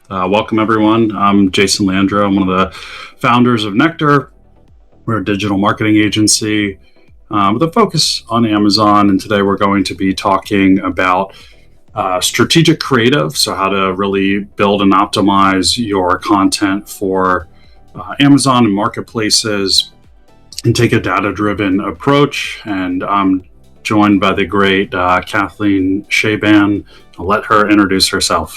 Welcome everyone. I'm Jason Landro. I'm one of the founders of Nectar. We're a digital marketing agency with a focus on Amazon. And today we're going to be talking about strategic creative. So how to really build and optimize your content for Amazon and marketplaces and take a data-driven approach. And I'm joined by the great Kathleen Shaban. I'll let her introduce herself.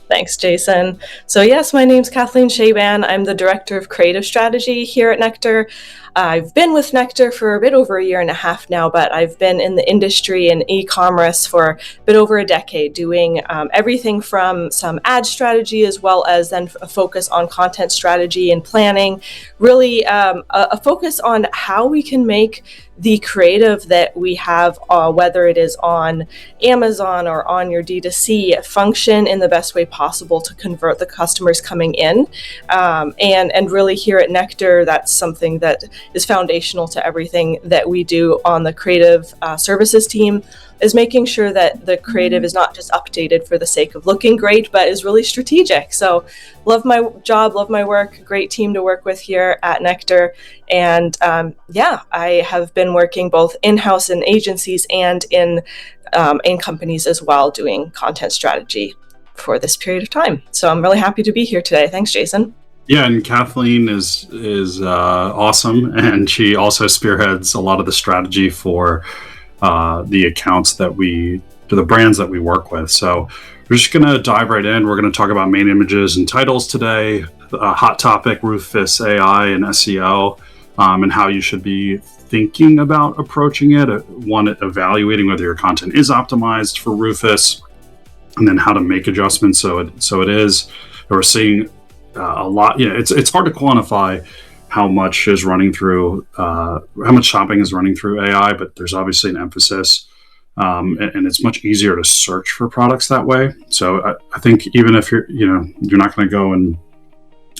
Thanks, Jason. So yes, my name's Kathleen Shaban. I'm the Director of Creative Strategy here at Nectar. I've been with Nectar for a bit over a year and a half now, but I've been in the industry in e-commerce for a bit over a decade, doing everything from some ad strategy as well as then a focus on content strategy and planning, really a focus on how we can make the creative that we have, whether it is on Amazon or on your D2C, function in the best way possible to convert the customers coming in. And really here at Nectar, that's something that is foundational to everything that we do on the creative services team, is making sure that the creative is not just updated for the sake of looking great, but is really strategic. So love my job, love my work, great team to work with here at Nectar. And I have been working both in-house in agencies and in companies as well, doing content strategy for this period of time. So I'm really happy to be here today. Thanks, Jason. Yeah, and Kathleen is awesome, and she also spearheads a lot of the strategy for the accounts to the brands that we work with. So we're just going to dive right in. We're going to talk about main images and titles today, a hot topic, Rufus AI and SEO, and how you should be thinking about approaching it. One, evaluating whether your content is optimized for Rufus, and then how to make adjustments so it is. We're seeing a lot. It's hard to quantify how much is running through, how much shopping is running through AI, but there's obviously an emphasis, and it's much easier to search for products that way. So I think even if you're not going to go and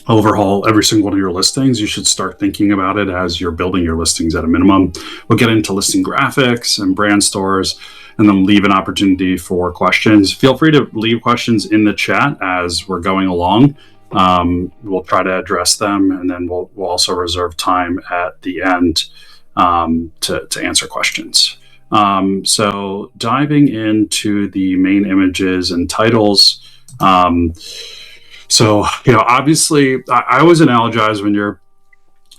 overhaul every single one of your listings, you should start thinking about it as you're building your listings at a minimum. We'll get into listing graphics and brand stores, and then leave an opportunity for questions. Feel free to leave questions in the chat as we're going along. We'll try to address them, and then we'll also reserve time at the end to answer questions. So diving into the main images and titles. Obviously, I always analogize when you're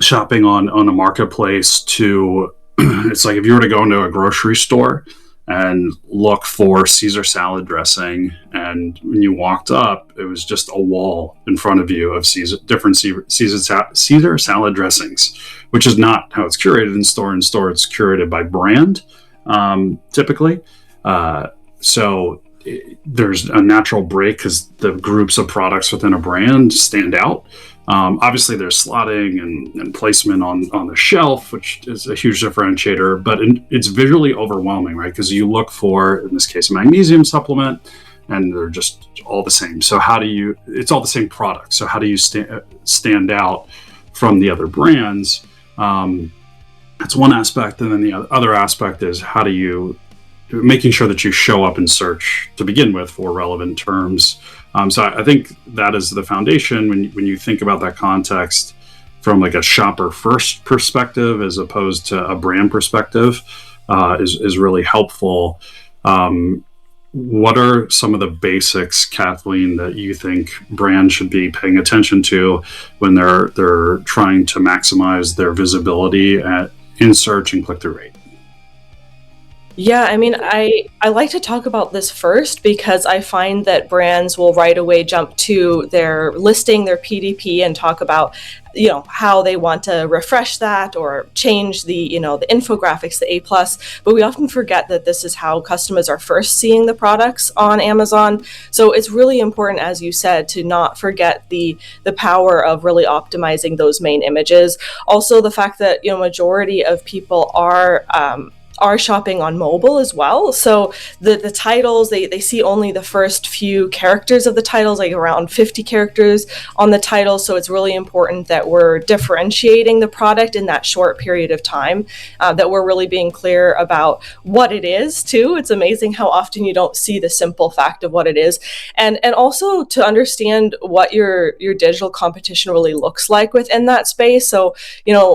shopping on a marketplace to, it's like if you were to go into a grocery store and look for Caesar salad dressing, and when you walked up, it was just a wall in front of you of different Caesar salad dressings, which is not how it's curated in store. In store, it's curated by brand, typically. So there's a natural break because the groups of products within a brand stand out. Obviously, there's slotting and placement on the shelf, which is a huge differentiator, but it's visually overwhelming, right? Because you look for, in this case, a magnesium supplement, and they're just all the same. So it's all the same product. So how do you stand out from the other brands? That's one aspect. And then the other aspect is making sure that you show up in search to begin with for relevant terms. So I think that is the foundation when you think about that context from like a shopper first perspective as opposed to a brand perspective, is really helpful. What are some of the basics, Kathleen, that you think brands should be paying attention to when they're trying to maximize their visibility in search and click-through rate? Yeah, I mean, I like to talk about this first because I find that brands will right away jump to their listing, their PDP, and talk about, how they want to refresh that or change the infographics, the A+. But we often forget that this is how customers are first seeing the products on Amazon. So it's really important, as you said, to not forget the power of really optimizing those main images. Also, the fact that, majority of people are are shopping on mobile as well. So the titles, they see only the first few characters of the titles, like around 50 characters on the title. So it's really important that we're differentiating the product in that short period of time, that we're really being clear about what it is too. It's amazing how often you don't see the simple fact of what it is. And also to understand what your digital competition really looks like within that space. So,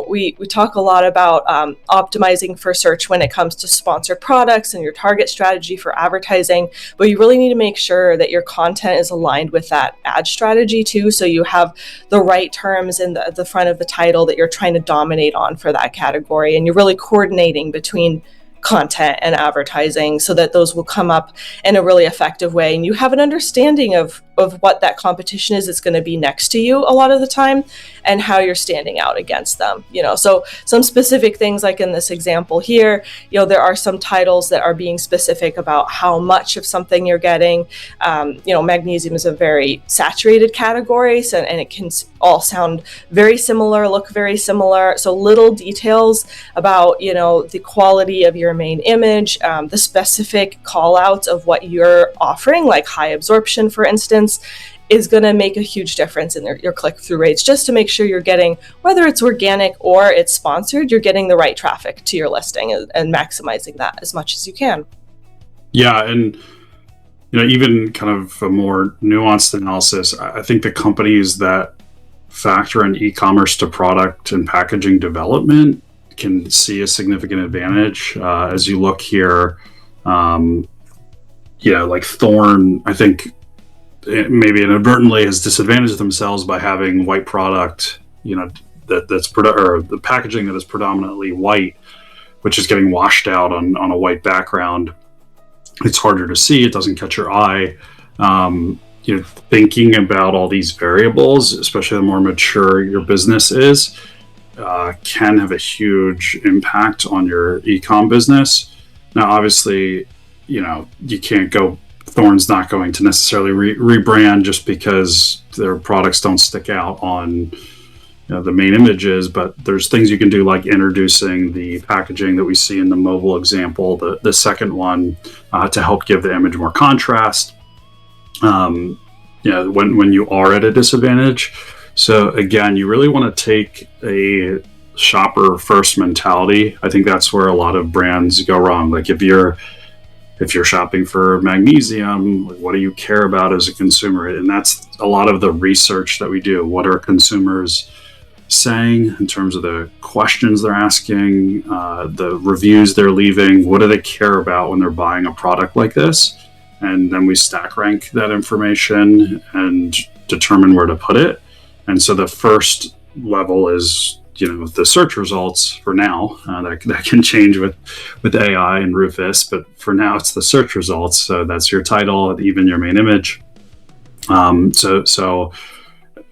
we talk a lot about optimizing for search when it comes to sponsored products and your target strategy for advertising, but you really need to make sure that your content is aligned with that ad strategy too, so you have the right terms in the front of the title that you're trying to dominate on for that category, and you're really coordinating between content and advertising so that those will come up in a really effective way, and you have an understanding of what that competition is that's going to be next to you a lot of the time and how you're standing out against them. So some specific things, like in this example here, there are some titles that are being specific about how much of something you're getting. Magnesium is a very saturated category, so, and it can all sound very similar, look very similar. So little details about the quality of your main image, the specific call outs of what you're offering, like high absorption, for instance, is going to make a huge difference in your click-through rates, just to make sure you're getting, whether it's organic or it's sponsored, you're getting the right traffic to your listing and maximizing that as much as you can. Yeah, and even kind of a more nuanced analysis, I think the companies that factor in e-commerce to product and packaging development can see a significant advantage. As you look here, like Thorn, I think maybe inadvertently has disadvantaged themselves by having white product, that's or the packaging that is predominantly white, which is getting washed out on a white background. It's harder to see. It doesn't catch your eye. Thinking about all these variables, especially the more mature your business is, can have a huge impact on your e-com business. Now, obviously, you can't go. Thorn's not going to necessarily rebrand just because their products don't stick out on the main images, but there's things you can do, like introducing the packaging that we see in the mobile example, the second one, to help give the image more contrast. When you are at a disadvantage. So again, you really want to take a shopper first mentality. I think that's where a lot of brands go wrong. Like if you're shopping for magnesium, what do you care about as a consumer? And that's a lot of the research that we do. What are consumers saying in terms of the questions they're asking, the reviews they're leaving? What do they care about when they're buying a product like this? And then we stack rank that information and determine where to put it. And so the first level is the search results for now. That can change with AI and Rufus, but for now it's the search results. So that's your title, even your main image. So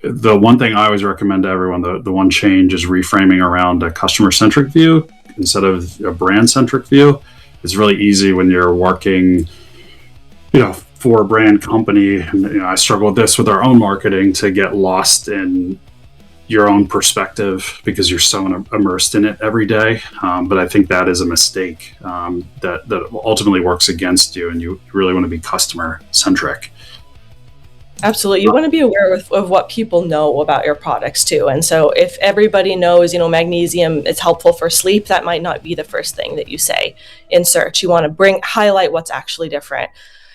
the one thing I always recommend to everyone, the one change, is reframing around a customer-centric view instead of a brand-centric view. It's really easy when you're working, for a brand company. And, I struggle with this with our own marketing, to get lost in your own perspective because you're so immersed in it every day. But I think that is a mistake that ultimately works against you, and you really want to be customer-centric. Absolutely. You want to be aware of what people know about your products too. And so if everybody knows, magnesium is helpful for sleep, that might not be the first thing that you say in search. You want to highlight what's actually different.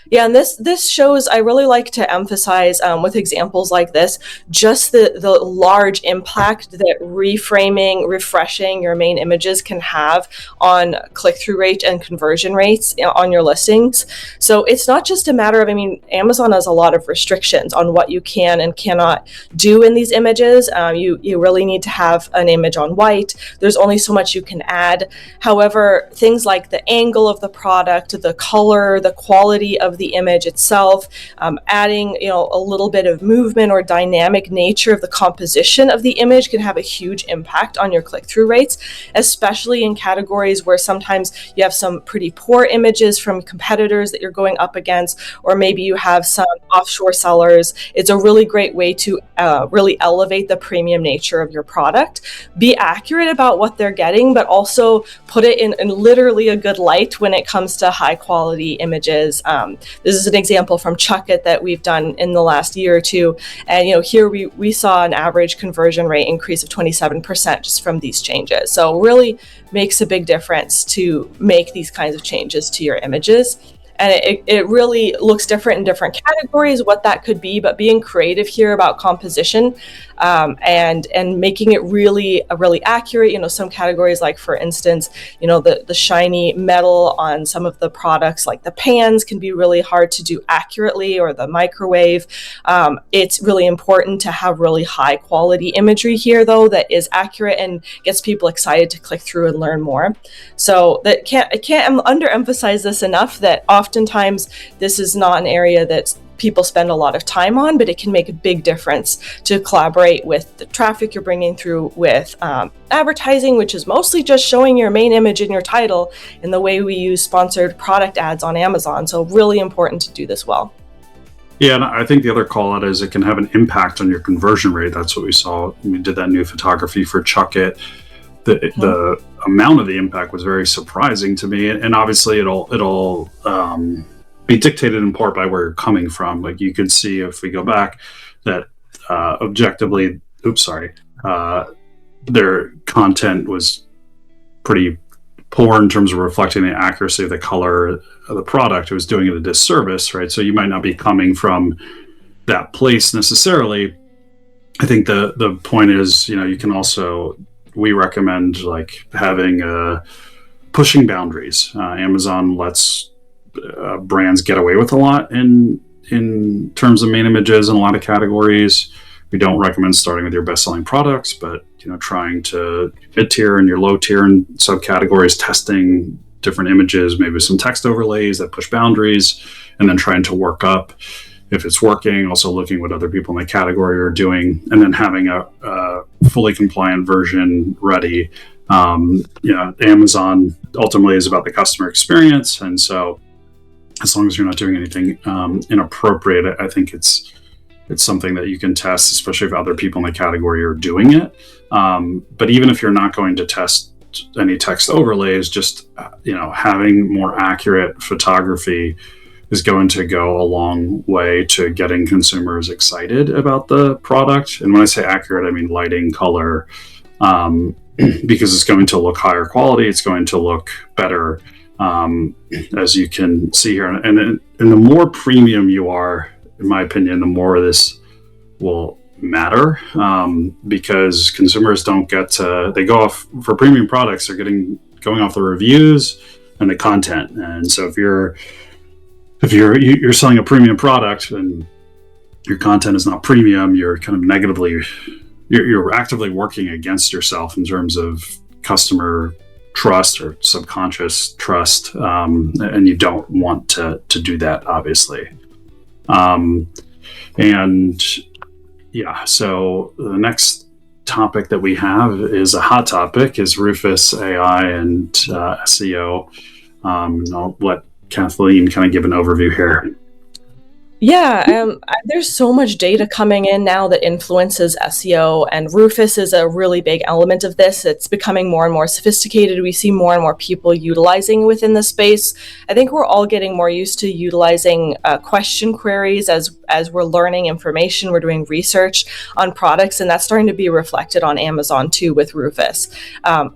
Yeah, and this shows, I really like to emphasize with examples like this, just the large impact that reframing, refreshing your main images can have on click-through rate and conversion rates on your listings. So it's not just a matter of, Amazon has a lot of restrictions on what you can and cannot do in these images. You really need to have an image on white. There's only so much you can add. However, things like the angle of the product, the color, the quality of of the image itself, adding, a little bit of movement or dynamic nature of the composition of the image can have a huge impact on your click-through rates, especially in categories where sometimes you have some pretty poor images from competitors that you're going up against, or maybe you have some offshore sellers. It's a really great way to really elevate the premium nature of your product. Be accurate about what they're getting, but also put it in literally a good light when it comes to high quality images. This is an example from Chuck It that we've done in the last year or two. And here we saw an average conversion rate increase of 27% just from these changes. So really makes a big difference to make these kinds of changes to your images. And it really looks different in different categories, what that could be, but being creative here about composition and making it really accurate. Some categories, like for instance, the shiny metal on some of the products, like the pans, can be really hard to do accurately, or the microwave. It's really important to have really high quality imagery here, though, that is accurate and gets people excited to click through and learn more. So I can't underemphasize this enough, that oftentimes this is not an area that people spend a lot of time on, but it can make a big difference to collaborate with the traffic you're bringing through with advertising, which is mostly just showing your main image in your title, in the way we use sponsored product ads on Amazon. So really important to do this well. Yeah, and I think the other call out is it can have an impact on your conversion rate. That's what we saw. We did that new photography for Chuck It. The amount of the impact was very surprising to me, and obviously it'll be dictated in part by where you're coming from. Like, you could see, if we go back, that objectively, their content was pretty poor in terms of reflecting the accuracy of the color of the product. It was doing it a disservice, right? So you might not be coming from that place necessarily. I think the point is, you can also, we recommend like having pushing boundaries. Amazon lets brands get away with a lot in terms of main images in a lot of categories. We don't recommend starting with your best-selling products, but trying to mid-tier and your low-tier and subcategories, testing different images, maybe some text overlays that push boundaries, and then trying to work up if it's working. Also looking what other people in the category are doing, and then having a fully compliant version ready. Amazon ultimately is about the customer experience, and so as long as you're not doing anything inappropriate, I think it's something that you can test, especially if other people in the category are doing it. But even if you're not going to test any text overlays, just having more accurate photography is going to go a long way to getting consumers excited about the product. And when I say accurate, I mean lighting, color, because it's going to look higher quality, it's going to look better. As you can see here, and the more premium you are, in my opinion, the more this will matter, because consumers don't get to, they go off for premium products, they're going off the reviews and the content. And so if you're selling a premium product and your content is not premium, you're kind of you're actively working against yourself in terms of customer trust or subconscious trust, and you don't want to do that, obviously. So the next topic that we have is a hot topic, is Rufus AI and SEO. I'll let Kathleen kind of give an overview here. Yeah, there's so much data coming in now that influences SEO, and Rufus is a really big element of this. It's becoming more and more sophisticated. We see more and more people utilizing within the space. I think we're all getting more used to utilizing question queries as we're learning information, we're doing research on products, and that's starting to be reflected on Amazon too with Rufus.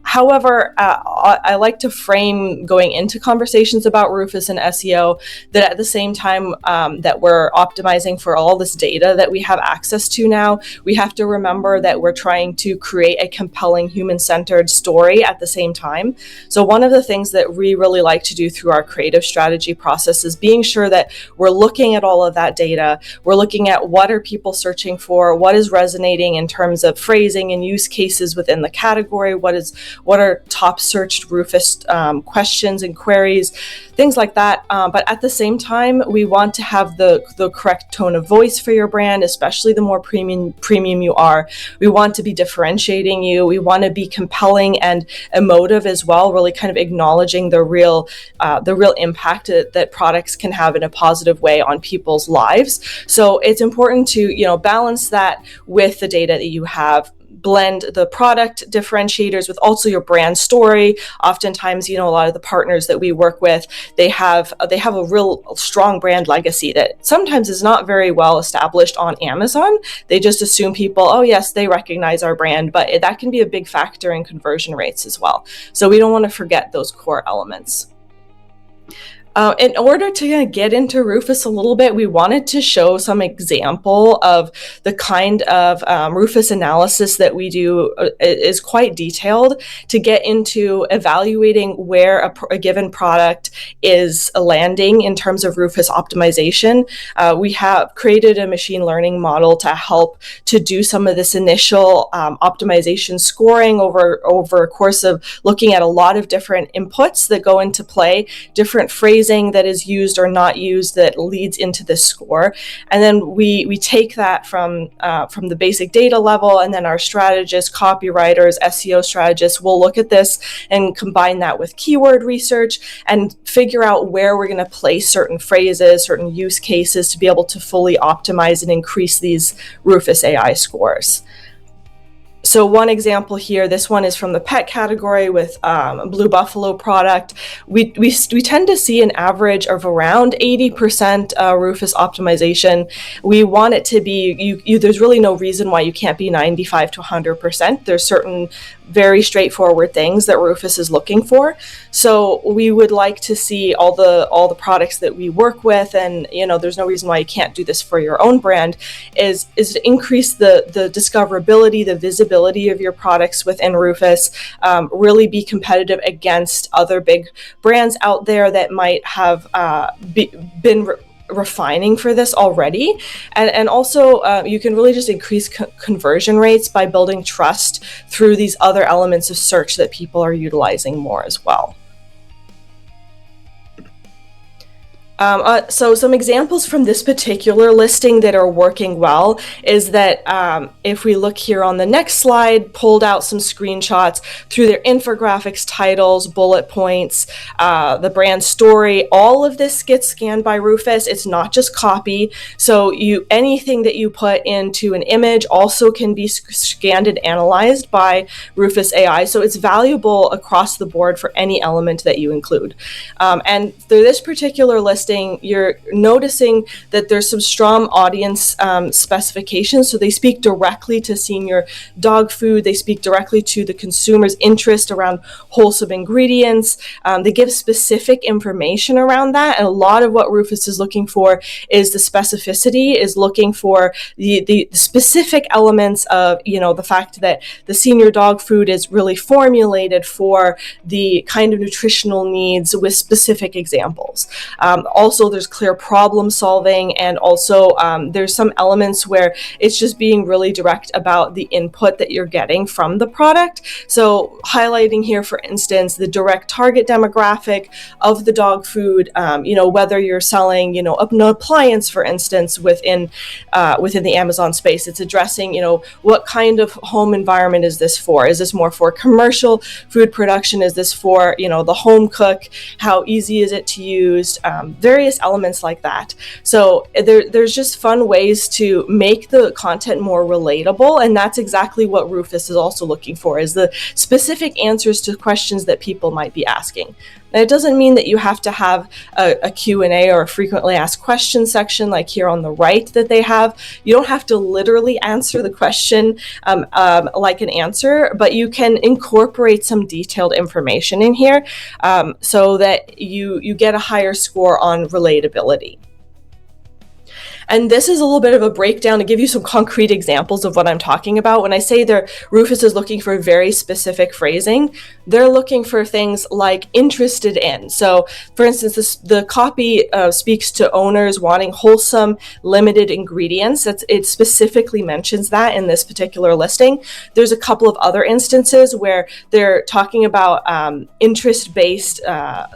However, I like to frame going into conversations about Rufus and SEO that at the same time that we're we're optimizing for all this data that we have access to now, we have to remember that we're trying to create a compelling human-centered story at the same time. So one of the things that we really like to do through our creative strategy process is being sure that we're looking at all of that data. We're looking at what are people searching for, what is resonating in terms of phrasing and use cases within the category, what are top searched Rufus questions and queries, things like that. But at the same time, we want to have the correct tone of voice for your brand, especially the more premium you are. We want to be differentiating you. We want to be compelling and emotive as well, really kind of acknowledging the real impact that products can have in a positive way on people's lives. So it's important to, balance that with the data that you have. Blend the product differentiators with also your brand story. Oftentimes, a lot of the partners that we work with, they have a real strong brand legacy that sometimes is not very well established on Amazon. They just assume people, oh yes, they recognize our brand, but that can be a big factor in conversion rates as well. So we don't want to forget those core elements. In order to get into Rufus a little bit, we wanted to show some example of the kind of Rufus analysis that we do is quite detailed to get into evaluating where a given product is landing in terms of Rufus optimization. We have created a machine learning model to help to do some of this initial optimization scoring over a course of looking at a lot of different inputs that go into play, different phrasing that is used or not used that leads into this score. And then we take that from the basic data level, and then our strategists, copywriters, SEO strategists will look at this and combine that with keyword research and figure out where we're going to place certain phrases, certain use cases to be able to fully optimize and increase these Rufus AI scores. So one example here, this one is from the pet category with Blue Buffalo product. We tend to see an average of around 80% Rufus optimization. We want it to be, there's really no reason why you can't be 95 to 100%. There's certain very straightforward things that Rufus is looking for. So we would like to see all the products that we work with, and there's no reason why you can't do this for your own brand, is to increase the discoverability, the visibility of your products within Rufus, really be competitive against other big brands out there that might have been refining for this already. And also you can really just increase conversion rates by building trust through these other elements of search that people are utilizing more as well. So some examples from this particular listing that are working well is that if we look here on the next slide, pulled out some screenshots through their infographics, titles, bullet points, the brand story. All of this gets scanned by Rufus. It's not just copy. So anything that you put into an image also can be scanned and analyzed by Rufus AI. So it's valuable across the board for any element that you include. And through this particular listing, you're noticing that there's some strong audience specifications. So they speak directly to senior dog food. They speak directly to the consumer's interest around wholesome ingredients. They give specific information around that. And a lot of what Rufus is looking for is the specificity, is looking for the specific elements of, the fact that the senior dog food is really formulated for the kind of nutritional needs with specific examples. Also, there's clear problem solving, and also there's some elements where it's just being really direct about the input that you're getting from the product. So highlighting here, for instance, the direct target demographic of the dog food, whether you're selling, an appliance, for instance, within the Amazon space, it's addressing, what kind of home environment is this for? Is this more for commercial food production? Is this for, the home cook? How easy is it to use? Various elements like that. So there's just fun ways to make the content more relatable, and that's exactly what Rufus is also looking for, is the specific answers to questions that people might be asking. Now, it doesn't mean that you have to have a Q&A or a frequently asked questions section like here on the right that they have. You don't have to literally answer the question like an answer, but you can incorporate some detailed information in here so that you get a higher score on relatability. And this is a little bit of a breakdown to give you some concrete examples of what I'm talking about. When I say Rufus is looking for very specific phrasing, they're looking for things like interested in. So, for instance, the copy speaks to owners wanting wholesome, limited ingredients. It specifically mentions that in this particular listing. There's a couple of other instances where they're talking about interest-based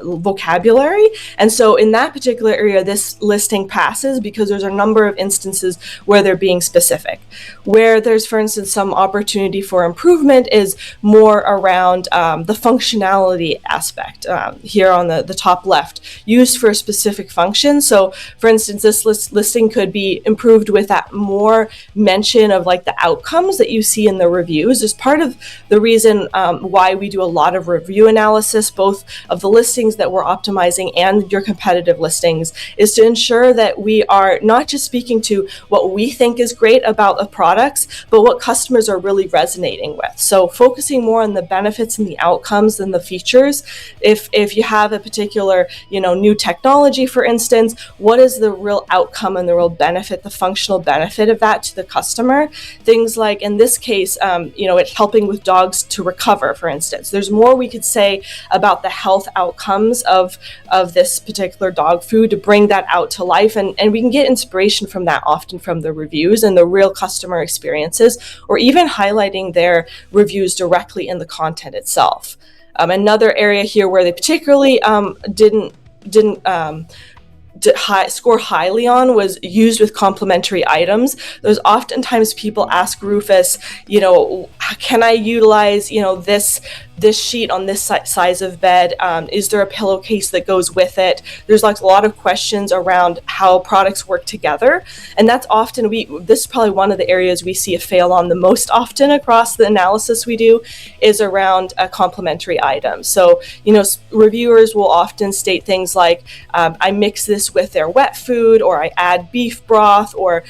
vocabulary. And so in that particular area, this listing passes because there's a number of instances where they're being specific. Where there's, for instance, some opportunity for improvement is more around the functionality aspect here on the top left, used for a specific function. So, for instance, this listing could be improved with that more mention of like the outcomes that you see in the reviews. As part of the reason why we do a lot of review analysis, both of the listings that we're optimizing and your competitive listings, is to ensure that we are not just speaking to what we think is great about the products, but what customers are really resonating with. So focusing more on the benefits and the outcomes than the features. If you have a particular, new technology, for instance, what is the real outcome and the real benefit, the functional benefit of that to the customer? Things like, in this case, it's helping with dogs to recover, for instance. There's more we could say about the health outcomes of this particular dog food to bring that out to life. And we can get inspiration from that often from the reviews and the real customer experiences, or even highlighting their reviews directly in the content itself. Another area here where they particularly didn't score highly on was used with complementary items. There's oftentimes people ask Rufus, can I utilize, this sheet on this size of bed? Is there a pillowcase that goes with it? There's like a lot of questions around how products work together. And that's often, this is probably one of the areas we see a fail on the most often across the analysis we do, is around complementary items. So, reviewers will often state things like, I mix this with their wet food, or I add beef broth, or,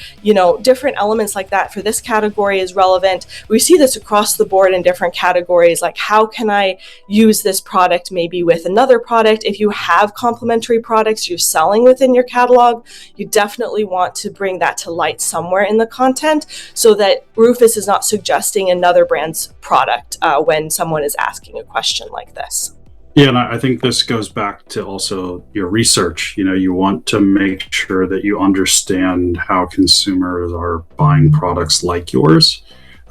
different elements like that for this category is relevant. We see this across the board in different categories, like how can I use this product maybe with another product? If you have complementary products you're selling within your catalog, you definitely want to bring that to light somewhere in the content so that Rufus is not suggesting another brand's product when someone is asking a question like this. Yeah, and I think this goes back to also your research. You want to make sure that you understand how consumers are buying products like yours,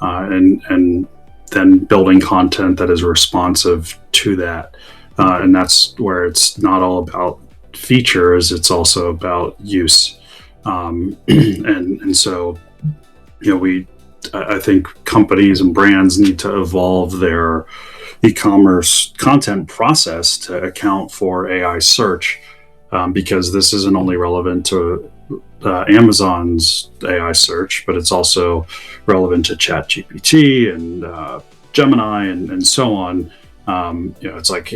and then building content that is responsive to that. And that's where it's not all about features, it's also about use. And so, I think companies and brands need to evolve their e-commerce content process to account for AI search, because this isn't only relevant to Amazon's AI search, but it's also relevant to ChatGPT and Gemini and so on. It's like,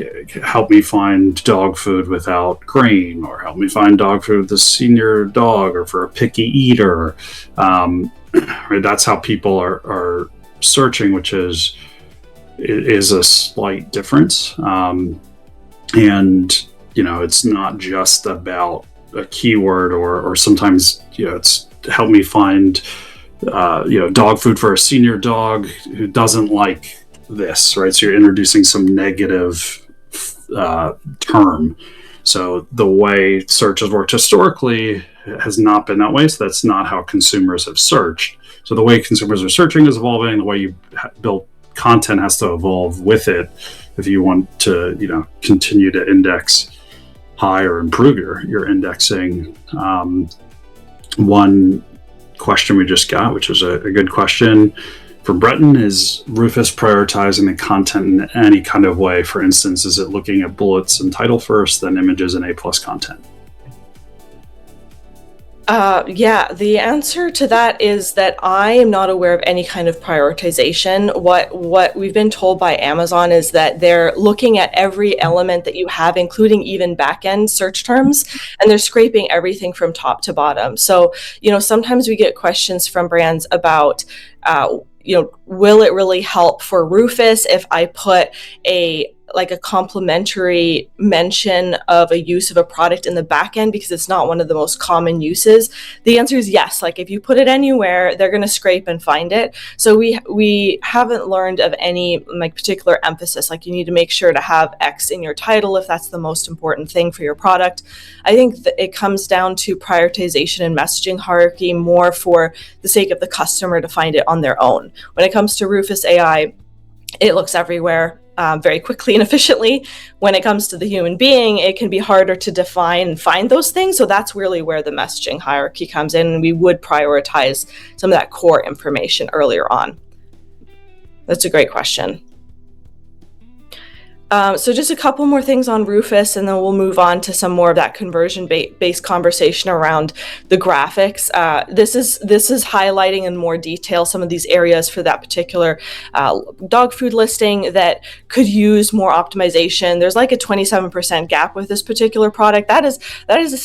help me find dog food without grain, or help me find dog food with a senior dog, or for a picky eater. Right, that's how people are searching, which is a slight difference. And it's not just about a keyword, or sometimes it's help me find dog food for a senior dog who doesn't like this, right? So you're introducing some negative term. So the way search has worked historically has not been that way. So that's not how consumers have searched. So the way consumers are searching is evolving. The way you build content has to evolve with it if you want to, continue to index high or improve your indexing. One question we just got, which is a good question from Breton, is Rufus prioritizing the content in any kind of way? For instance, is it looking at bullets and title first, then images and A+ content? Yeah, the answer to that is that I am not aware of any kind of prioritization. What we've been told by Amazon is that they're looking at every element that you have, including even back-end search terms, and they're scraping everything from top to bottom. So, sometimes we get questions from brands about, will it really help for Rufus if I put a like a complementary mention of a use of a product in the back end because it's not one of the most common uses? The answer is yes. Like if you put it anywhere, they're going to scrape and find it. So we haven't learned of any like particular emphasis, like you need to make sure to have X in your title if that's the most important thing for your product. I think that it comes down to prioritization and messaging hierarchy more for the sake of the customer to find it on their own. When it comes to Rufus AI, it looks everywhere very quickly and efficiently. When it comes to the human being, it can be harder to define and find those things. So that's really where the messaging hierarchy comes in. And we would prioritize some of that core information earlier on. That's a great question. So just a couple more things on Rufus, and then we'll move on to some more of that conversion-based conversation around the graphics. This is highlighting in more detail some of these areas for that particular dog food listing that could use more optimization. There's like a 27% gap with this particular product. That is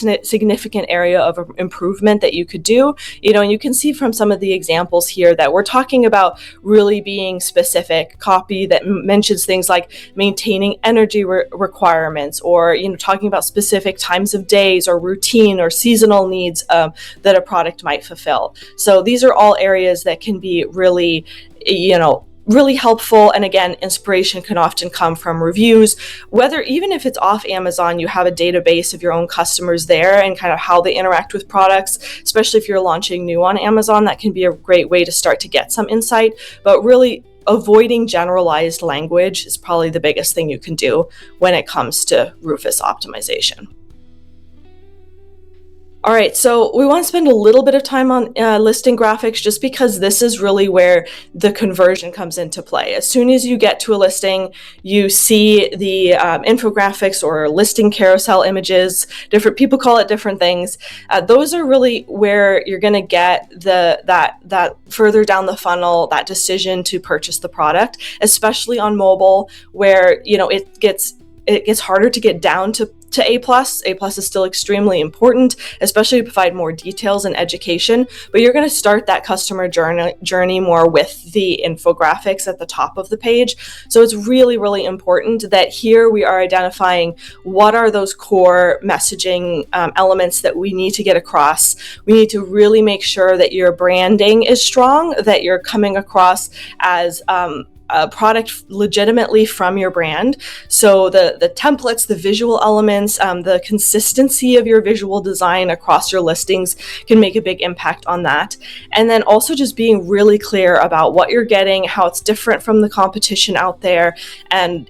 a significant area of improvement that you could do. And you can see from some of the examples here that we're talking about really being specific copy that mentions things like maintaining energy requirements, or talking about specific times of days or routine or seasonal needs that a product might fulfill. So these are all areas that can be really really helpful. And again, inspiration can often come from reviews, whether even if it's off Amazon, you have a database of your own customers there and kind of how they interact with products, especially if you're launching new on Amazon. That can be a great way to start to get some insight, but really avoiding generalized language is probably the biggest thing you can do when it comes to Rufus optimization. All right, so we want to spend a little bit of time on listing graphics, just because this is really where the conversion comes into play. As soon as you get to a listing, you see the infographics or listing carousel images. Different people call it different things. Those are really where you're going to get that further down the funnel, that decision to purchase the product, especially on mobile, where it gets harder to get down to A+. A+ is still extremely important, especially to provide more details and education, but you're going to start that customer journey more with the infographics at the top of the page. So it's really, really important that here we are identifying what are those core messaging elements that we need to get across. We need to really make sure that your branding is strong, that you're coming across as a product legitimately from your brand. So the templates, the visual elements, the consistency of your visual design across your listings can make a big impact on that. And then also just being really clear about what you're getting, how it's different from the competition out there. And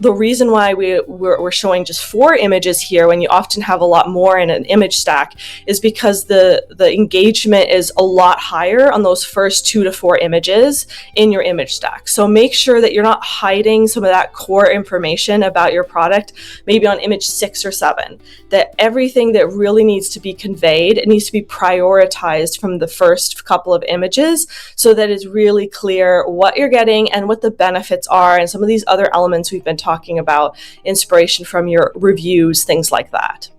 the reason why we're showing just 4 images here when you often have a lot more in an image stack is because the engagement is a lot higher on those first 2 to 4 images in your image stack. So make sure that you're not hiding some of that core information about your product, maybe on image 6 or 7, that everything that really needs to be conveyed, it needs to be prioritized from the first couple of images so that it's really clear what you're getting and what the benefits are, and some of these other elements we've been talking about, inspiration from your reviews, things like that.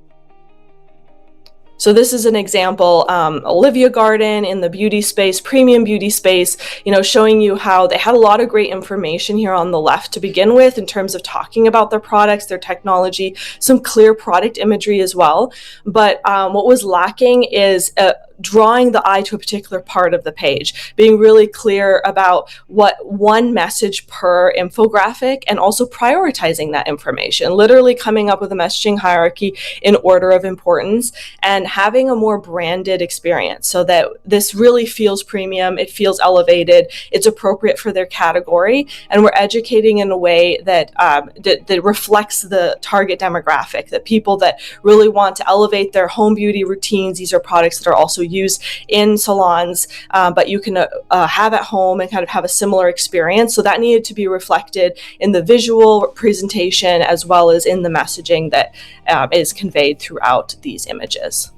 So this is an example, Olivia Garden in the beauty space, premium beauty space, showing you how they had a lot of great information here on the left to begin with in terms of talking about their products, their technology, some clear product imagery as well. But what was lacking is drawing the eye to a particular part of the page, being really clear about what one message per infographic, and also prioritizing that information, literally coming up with a messaging hierarchy in order of importance, and having a more branded experience so that this really feels premium, it feels elevated, it's appropriate for their category, and we're educating in a way that that reflects the target demographic, that people that really want to elevate their home beauty routines. These are products that are also used in salons, but you can have at home and kind of have a similar experience. So that needed to be reflected in the visual presentation as well as in the messaging that is conveyed throughout these images.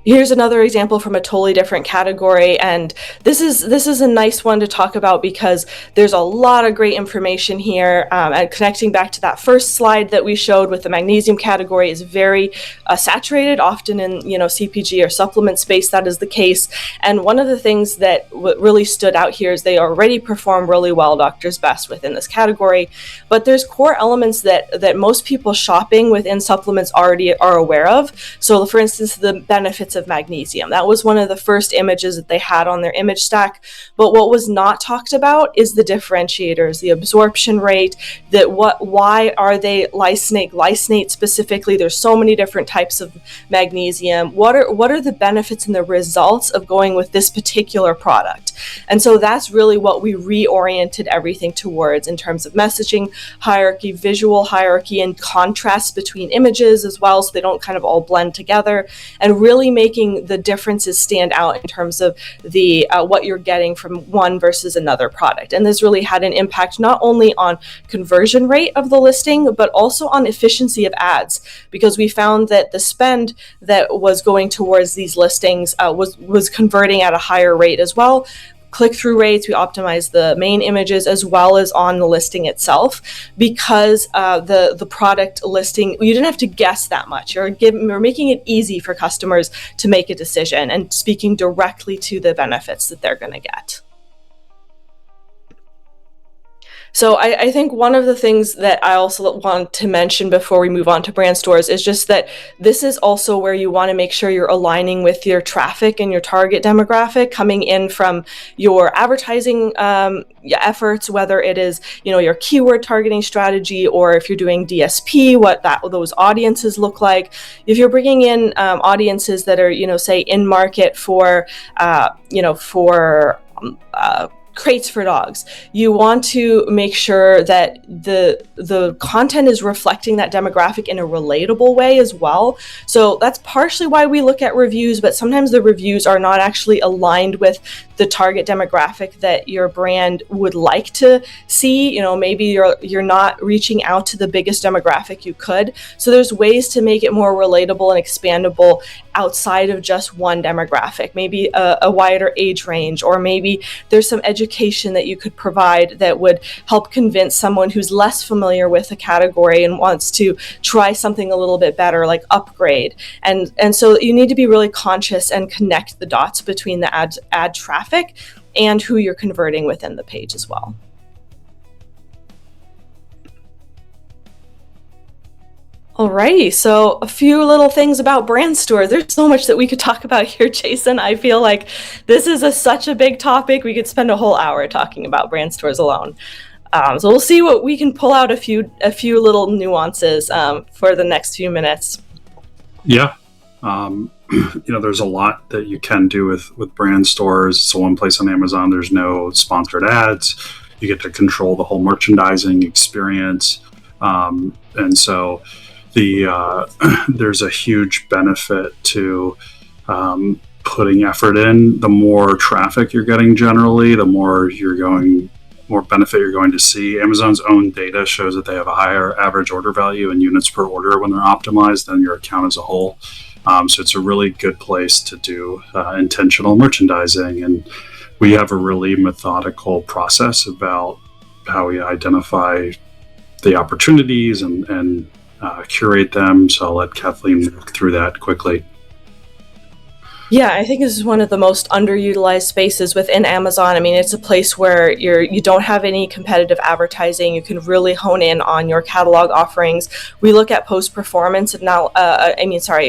Here's another example from a totally different category, and this is a nice one to talk about because there's a lot of great information here. And connecting back to that first slide that we showed with the magnesium category is very saturated. Often in CPG or supplement space, that is the case. And one of the things that really stood out here is they already perform really well, Doctor's Best, within this category. But there's core elements that most people shopping within supplements already are aware of. So, for instance, the benefits of magnesium. That was one of the first images that they had on their image stack. But what was not talked about is the differentiators, the absorption rate, why are they lysate specifically? There's so many different types of magnesium. What are the benefits and the results of going with this particular product? And so that's really what we reoriented everything towards in terms of messaging hierarchy, visual hierarchy, and contrast between images as well, so they don't kind of all blend together, and really making the differences stand out in terms of the what you're getting from one versus another product. And this really had an impact not only on conversion rate of the listing, but also on efficiency of ads, because we found that the spend that was going towards these listings was converting at a higher rate as well. Click-through rates, we optimize the main images as well as on the listing itself, because the product listing, you didn't have to guess that much. You're making it easy for customers to make a decision and speaking directly to the benefits that they're going to get. So I think one of the things that I also want to mention before we move on to brand stores is just that this is also where you want to make sure you're aligning with your traffic and your target demographic coming in from your advertising efforts, whether it is your keyword targeting strategy, or if you're doing DSP, what those audiences look like. If you're bringing in audiences that are say in market for crates for dogs, you want to make sure that the content is reflecting that demographic in a relatable way as well. So that's partially why we look at reviews, but sometimes the reviews are not actually aligned with the target demographic that your brand would like to see. Maybe you're not reaching out to the biggest demographic you could. So there's ways to make it more relatable and expandable outside of just one demographic, maybe a wider age range, or maybe there's some education that you could provide that would help convince someone who's less familiar with a category and wants to try something a little bit better, like upgrade. And so you need to be really conscious and connect the dots between the ad traffic and who you're converting within the page as well. Alrighty, so a few little things about brand stores. There's so much that we could talk about here, Jason. I feel like this is such a big topic. We could spend a whole hour talking about brand stores alone. So we'll see what we can pull out a few little nuances for the next few minutes. Yeah. There's a lot that you can do with brand stores. So one place on Amazon, there's no sponsored ads. You get to control the whole merchandising experience. And so there's a huge benefit to putting effort in. The more traffic you're getting generally, the more benefit you're going to see. Amazon's own data shows that they have a higher average order value and units per order when they're optimized than your account as a whole. So it's a really good place to do intentional merchandising. And we have a really methodical process about how we identify the opportunities and curate them. So I'll let Kathleen look through that quickly. Yeah, I think this is one of the most underutilized spaces within Amazon. I mean, it's a place where you don't have any competitive advertising. You can really hone in on your catalog offerings. We look at performance analysis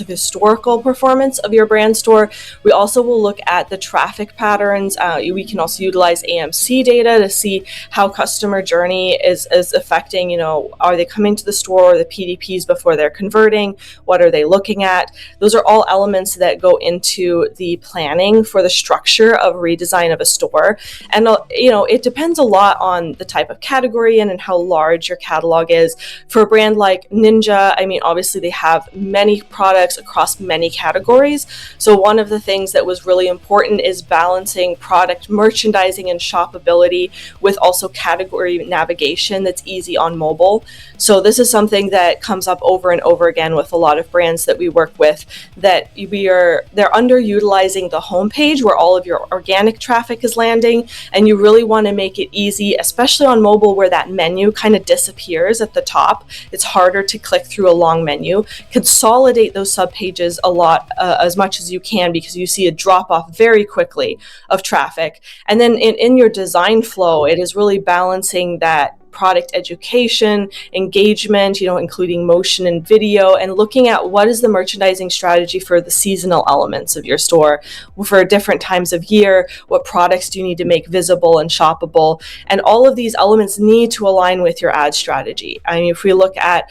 of historical performance of your brand store. We also will look at the traffic patterns. We can also utilize AMC data to see how customer journey is affecting, are they coming to the store or the PDPs before they're converting? What are they looking at? Those are all elements that go into the planning for the structure of redesign of a store. And, it depends a lot on the type of category and how large your catalog is. For a brand like Ninja, I mean, obviously they have many products across many categories. So one of the things that was really important is balancing product merchandising and shoppability with also category navigation that's easy on mobile. So this is something that comes up over and over again with a lot of brands that we work with, that they're underutilizing the homepage where all of your organic traffic is landing, and you really want to make it easy, especially on mobile where that menu kind of disappears at the top. It's harder to click through a long menu. Consolidate those subpages a lot, as much as you can, because you see a drop off very quickly of traffic. And then in your design flow, it is really balancing that product education, engagement, including motion and video, and looking at what is the merchandising strategy for the seasonal elements of your store for different times of year. What products do you need to make visible and shoppable? And all of these elements need to align with your ad strategy. I mean, if we look at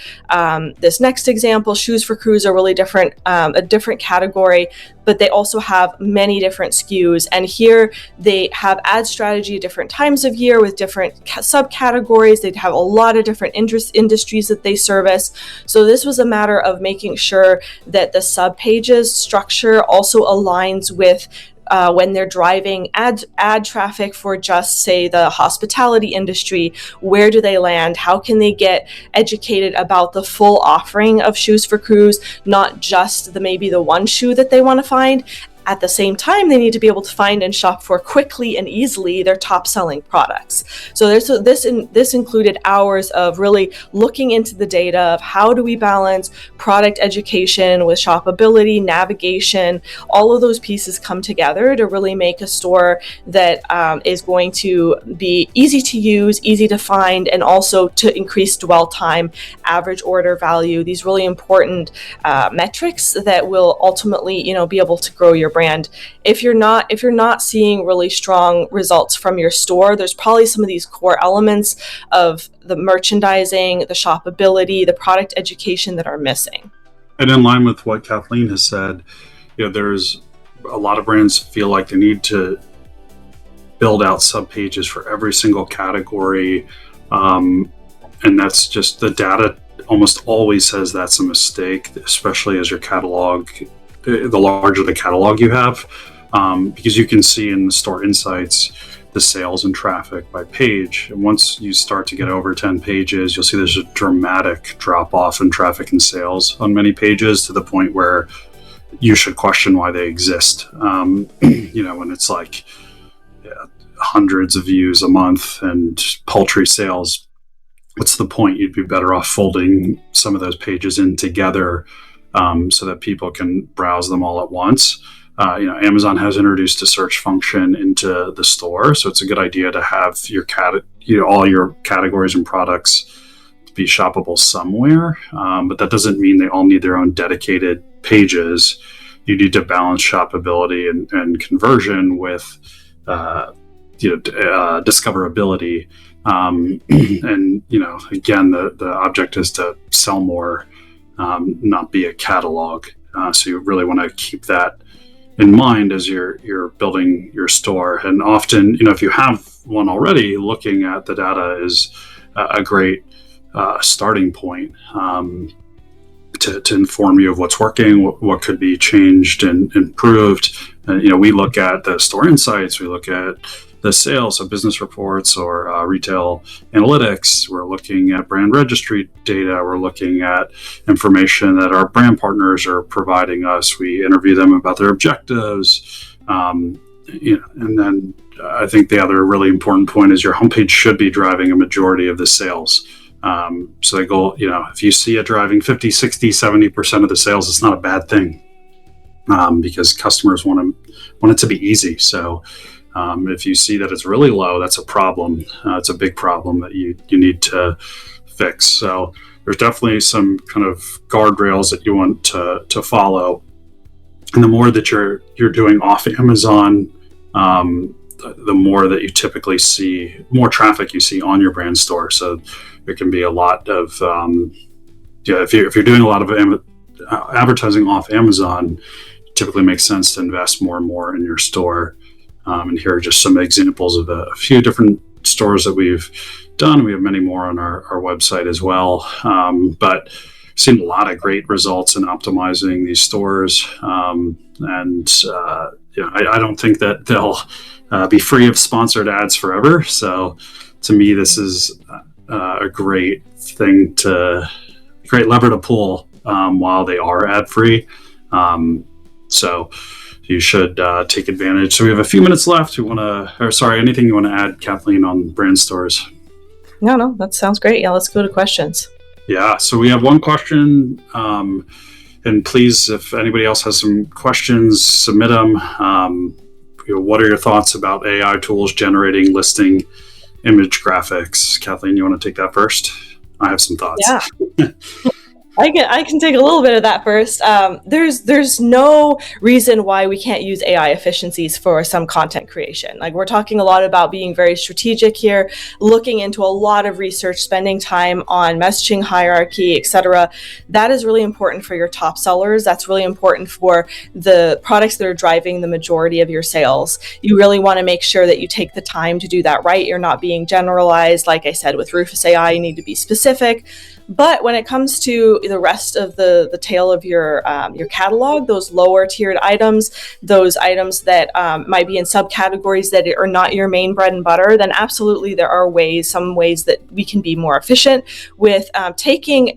this next example, shoes for crews are really different, a different category, but they also have many different SKUs. And here they have ad strategy at different times of year with different subcategories. They'd have a lot of different industries that they service. So this was a matter of making sure that the subpages structure also aligns with when they're driving ad traffic for just, say, the hospitality industry. Where do they land? How can they get educated about the full offering of shoes for crews, not just maybe the one shoe that they want to find? At the same time, they need to be able to find and shop for quickly and easily their top selling products. So this included hours of really looking into the data of how do we balance product education with shoppability, navigation. All of those pieces come together to really make a store that is going to be easy to use, easy to find, and also to increase dwell time, average order value, these really important metrics that will ultimately, be able to grow your brand. If you're not seeing really strong results from your store, there's probably some of these core elements of the merchandising, the shoppability, the product education that are missing. And in line with what Kathleen has said, there's a lot of brands feel like they need to build out subpages for every single category, and that's just, the data almost always says that's a mistake, especially as your catalog, the larger the catalog you have, because you can see in the store insights the sales and traffic by page. And once you start to get over 10 pages, you'll see there's a dramatic drop off in traffic and sales on many pages, to the point where you should question why they exist. When it's like hundreds of views a month and paltry sales, what's the point? You'd be better off folding some of those pages in together, so that people can browse them all at once. Amazon has introduced a search function into the store, so it's a good idea to have your all your categories and products to be shoppable somewhere. But that doesn't mean they all need their own dedicated pages. You need to balance shoppability and conversion with discoverability. Again, the object is to sell more, not be a catalog. So you really want to keep that in mind as you're building your store. And often, if you have one already, looking at the data is a great starting point to inform you of what's working, what could be changed and improved. And, we look at the store insights, we look at the sales of business reports or retail analytics. We're looking at brand registry data. We're looking at information that our brand partners are providing us. We interview them about their objectives. And then I think the other really important point is your homepage should be driving a majority of the sales. So the goal, if you see it driving 50, 60, 70% of the sales, it's not a bad thing, because customers want it to be easy. So if you see that it's really low, that's a problem. It's a big problem that you need to fix. So there's definitely some kind of guardrails that you want to follow. And the more that you're doing off Amazon, the more that you typically see, more traffic you see on your brand store. So there can be a lot of, if you're doing a lot of advertising off Amazon, it typically makes sense to invest more and more in your store. And here are just some examples of a few different stores that we've done. We have many more on our website as well. But seen a lot of great results in optimizing these stores. I don't think that they'll be free of sponsored ads forever. So to me, this is a great lever to pull while they are ad free. So you should take advantage. So we have a few minutes left. Anything you want to add, Kathleen, on brand stores? No, that sounds great. Yeah, let's go to questions. Yeah, so we have one question. And please, if anybody else has some questions, submit them. What are your thoughts about AI tools generating listing image graphics? Kathleen, you want to take that first? I have some thoughts. Yeah. I can take a little bit of that first. There's no reason why we can't use AI efficiencies for some content creation. Like, we're talking a lot about being very strategic here, looking into a lot of research, spending time on messaging hierarchy, etc. That is really important for your top sellers. That's really important for the products that are driving the majority of your sales. You really want to make sure that you take the time to do that right. You're not being generalized. Like I said, with Rufus AI, you need to be specific. But when it comes to the rest of the tail of your catalog, those lower tiered items, those items that might be in subcategories that are not your main bread and butter, then absolutely there are some ways that we can be more efficient with taking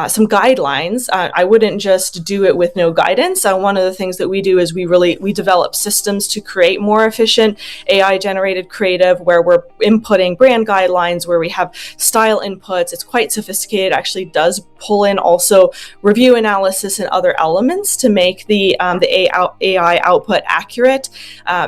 some guidelines. I wouldn't just do it with no guidance. One of the things that we do is we develop systems to create more efficient AI generated creative, where we're inputting brand guidelines, where we have style inputs. It's quite sophisticated. It actually does pull in also review analysis and other elements to make the AI output accurate,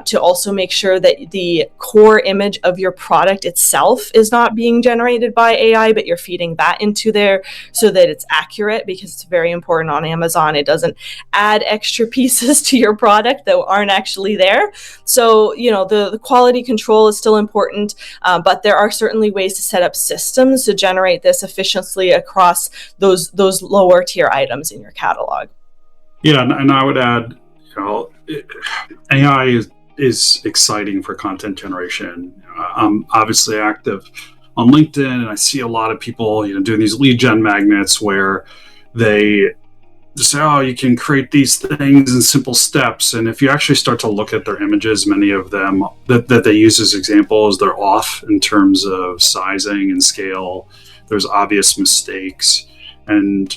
to also make sure that the core image of your product itself is not being generated by AI, but you're feeding that into there so that it's accurate, because it's very important on Amazon. It doesn't add extra pieces to your product that aren't actually there. So, the quality control is still important, but there are certainly ways to set up systems to generate this efficiently across those lower tier items in your catalog. Yeah, and I would add, AI is exciting for content generation. I'm obviously active on LinkedIn, and I see a lot of people, doing these lead gen magnets where they say, oh, you can create these things in simple steps. And if you actually start to look at their images, many of them that they use as examples, they're off in terms of sizing and scale. There's obvious mistakes. And,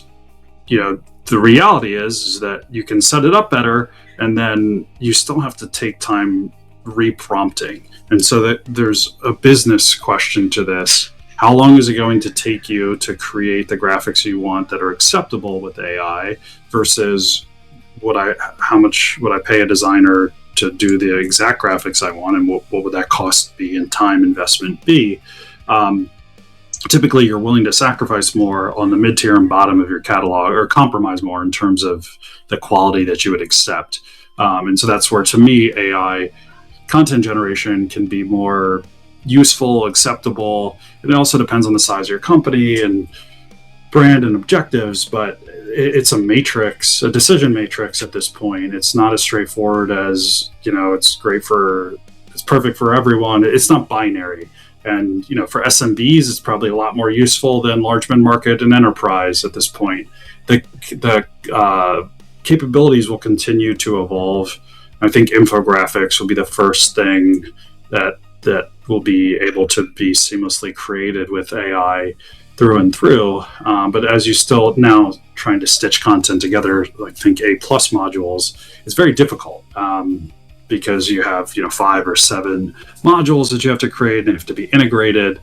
the reality is that you can set it up better, and then you still have to take time reprompting. And so that there's a business question to this. How long is it going to take you to create the graphics you want that are acceptable with AI versus how much would I pay a designer to do the exact graphics I want, and what would that cost be and time investment be? Typically, you're willing to sacrifice more on the mid-tier and bottom of your catalog, or compromise more in terms of the quality that you would accept. And so that's where, to me, AI content generation can be more useful, acceptable. It also depends on the size of your company and brand and objectives, but it's a matrix, a decision matrix at this point. It's not as straightforward as, it's perfect for everyone. It's not binary. And, for SMBs, it's probably a lot more useful than large mid-market and enterprise at this point. The capabilities will continue to evolve. I think infographics will be the first thing that will be able to be seamlessly created with AI through and through. But as you still now trying to stitch content together, like think A+ modules, it's very difficult. Because you have 5 or 7 modules that you have to create, and they have to be integrated.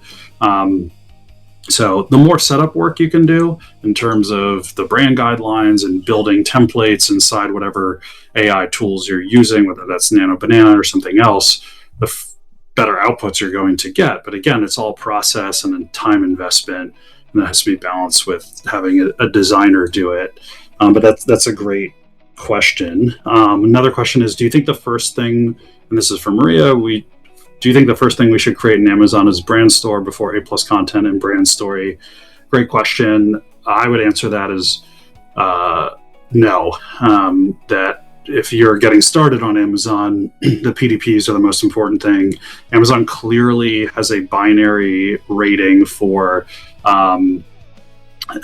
So the more setup work you can do in terms of the brand guidelines and building templates inside whatever AI tools you're using, whether that's Nano Banana or something else, the better outputs you're going to get. But again, it's all process and time investment, and that has to be balanced with having a designer do it. But that's a great question. Another question is, do you think the first thing, and this is from Maria, do you think the first thing we should create in Amazon is brand store before A+ content and brand story? Great question. I would answer that as no. That if you're getting started on Amazon, the PDPs are the most important thing. Amazon clearly has a binary rating for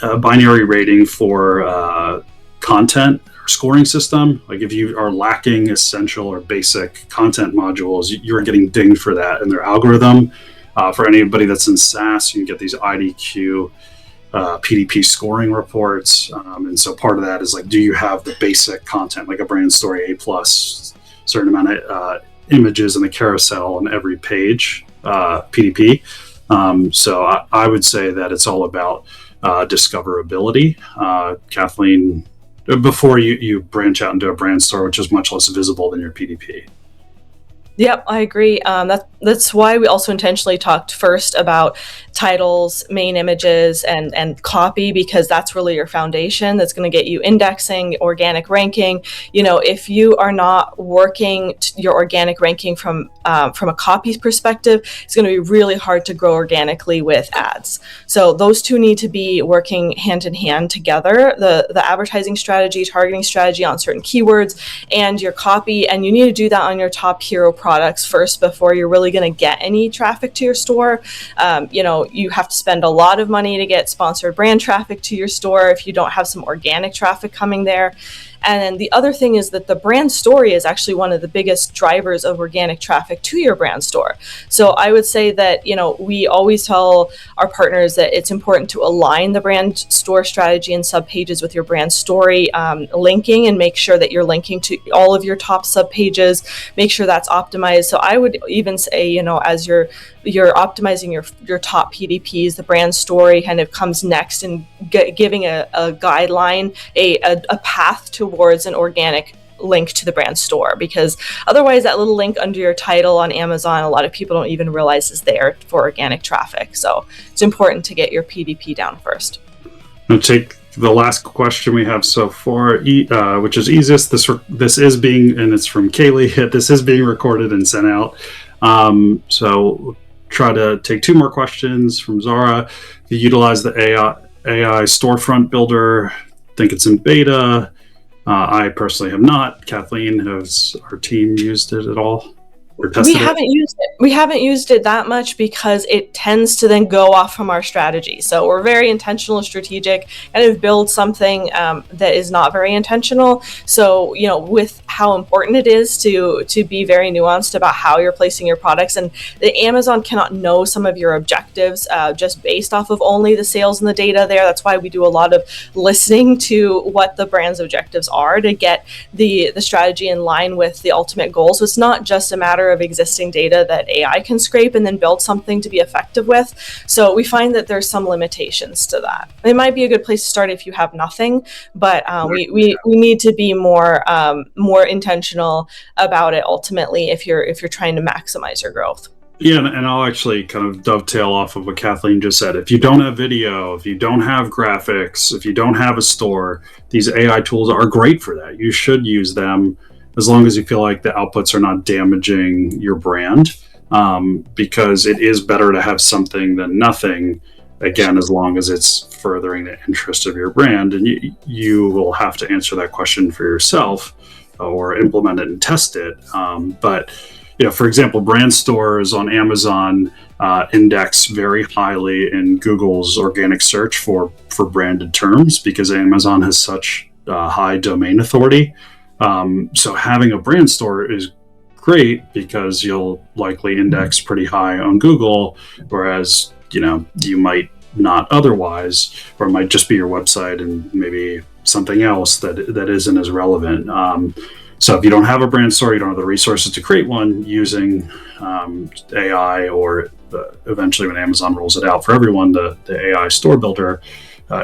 a binary rating for content or scoring system. Like if you are lacking essential or basic content modules, you're getting dinged for that in their algorithm. For anybody that's in SaaS, you can get these IDQ PDP scoring reports. And so part of that is like, do you have the basic content, like a brand story A plus, certain amount of images in the carousel on every page, PDP. So I would say that it's all about discoverability. Kathleen, before you branch out into a brand store, which is much less visible than your PDP. Yep, I agree. That's why we also intentionally talked first about titles, main images, and copy, because that's really your foundation. That's going to get you indexing, organic ranking. If you are not working your organic ranking from a copy perspective, it's going to be really hard to grow organically with ads. So those two need to be working hand in hand together. The advertising strategy, targeting strategy on certain keywords, and your copy, and you need to do that on your top hero products first before you're really going to get any traffic to your store. You have to spend a lot of money to get sponsored brand traffic to your store if you don't have some organic traffic coming there. And then the other thing is that the brand story is actually one of the biggest drivers of organic traffic to your brand store. So I would say that, we always tell our partners that it's important to align the brand store strategy and subpages with your brand story linking, and make sure that you're linking to all of your top subpages, make sure that's optimized. So I would even say, as you're optimizing your top PDPs, the brand story kind of comes next, and giving a guideline, a path towards an organic link to the brand store, because otherwise that little link under your title on Amazon, a lot of people don't even realize is there for organic traffic. So it's important to get your PDP down first. I'll take the last question we have so far, which is easiest. This is being, and it's from Kaylee, this is being recorded and sent out. So try to take two more questions from Zara. You utilize the AI storefront builder. Think it's in beta. I personally have not. Kathleen, has our team used it at all? We haven't used it that much, because it tends to then go off from our strategy. So we're very intentional and strategic, kind of build something that is not very intentional. So, with how important it is to be very nuanced about how you're placing your products, and the Amazon cannot know some of your objectives just based off of only the sales and the data there. That's why we do a lot of listening to what the brand's objectives are to get the strategy in line with the ultimate goal. So it's not just a matter of existing data that AI can scrape and then build something to be effective with. So we find that there's some limitations to that. It might be a good place to start if you have nothing, but we need to be more intentional about it ultimately if you're trying to maximize your growth. Yeah, and I'll actually kind of dovetail off of what Kathleen just said. If you don't have video, if you don't have graphics, if you don't have a store, these AI tools are great for that. You should use them, as long as you feel like the outputs are not damaging your brand, because it is better to have something than nothing, again, as long as it's furthering the interest of your brand. And you will have to answer that question for yourself, or implement it and test it. But for example, brand stores on Amazon index very highly in Google's organic search for branded terms, because Amazon has such high domain authority. So having a brand store is great, because you'll likely index pretty high on Google, whereas, you might not otherwise, or it might just be your website and maybe something else that isn't as relevant. So if you don't have a brand store, you don't have the resources to create one, using AI, or eventually when Amazon rolls it out for everyone, the AI store builder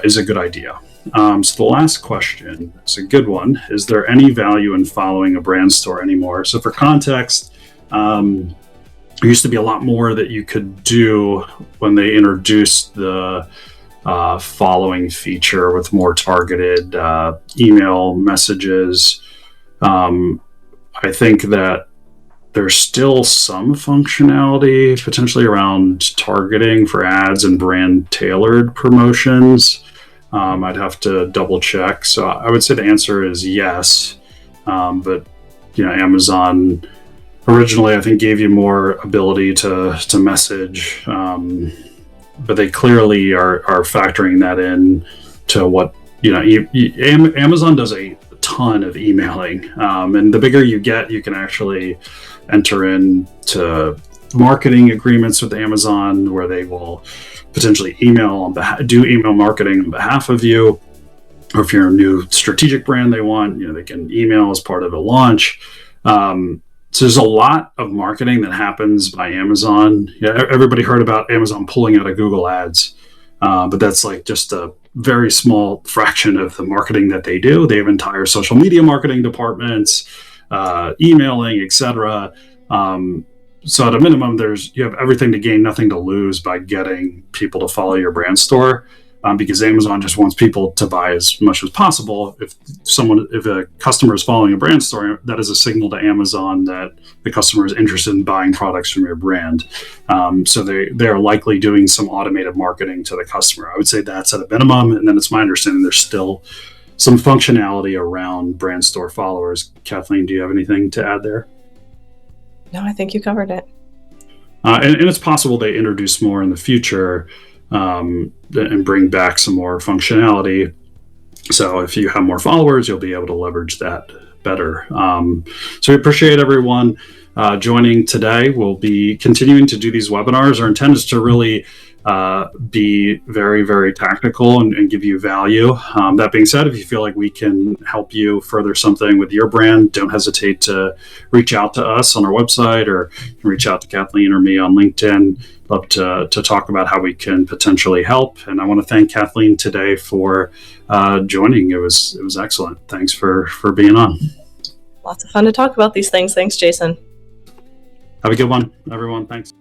is a good idea. So the last question, it's a good one. Is there any value in following a brand store anymore? So for context, there used to be a lot more that you could do when they introduced the following feature with more targeted email messages. I think that there's still some functionality potentially around targeting for ads and brand tailored promotions. I'd have to double check. So I would say the answer is yes. But Amazon originally, I think, gave you more ability to message but they clearly are factoring that in to what, Amazon does a ton of emailing, and the bigger you get, you can actually enter into marketing agreements with Amazon where they will potentially do email marketing on behalf of you. Or if you're a new strategic brand they want, they can email as part of a launch. So there's a lot of marketing that happens by Amazon. Everybody heard about Amazon pulling out of Google Ads, but that's like just a very small fraction of the marketing that they do. They have entire social media marketing departments, emailing, etc. So at a minimum, you have everything to gain, nothing to lose by getting people to follow your brand store. Because Amazon just wants people to buy as much as possible. If a customer is following a brand store, that is a signal to Amazon that the customer is interested in buying products from your brand. So they are likely doing some automated marketing to the customer. I would say that's at a minimum, and then it's my understanding there's still some functionality around brand store followers. Kathleen, do you have anything to add there? No, I think you covered it. And it's possible they introduce more in the future. And bring back some more functionality. So if you have more followers, you'll be able to leverage that better. So we appreciate everyone joining today. We'll be continuing to do these webinars. Our intent is to really be very, very tactical and give you value. That being said, if you feel like we can help you further something with your brand, don't hesitate to reach out to us on our website or reach out to Kathleen or me on LinkedIn. Love to talk about how we can potentially help. And I want to thank Kathleen today for joining. It was excellent. Thanks for being on. Lots of fun to talk about these things. Thanks, Jason. Have a good one, everyone. Thanks.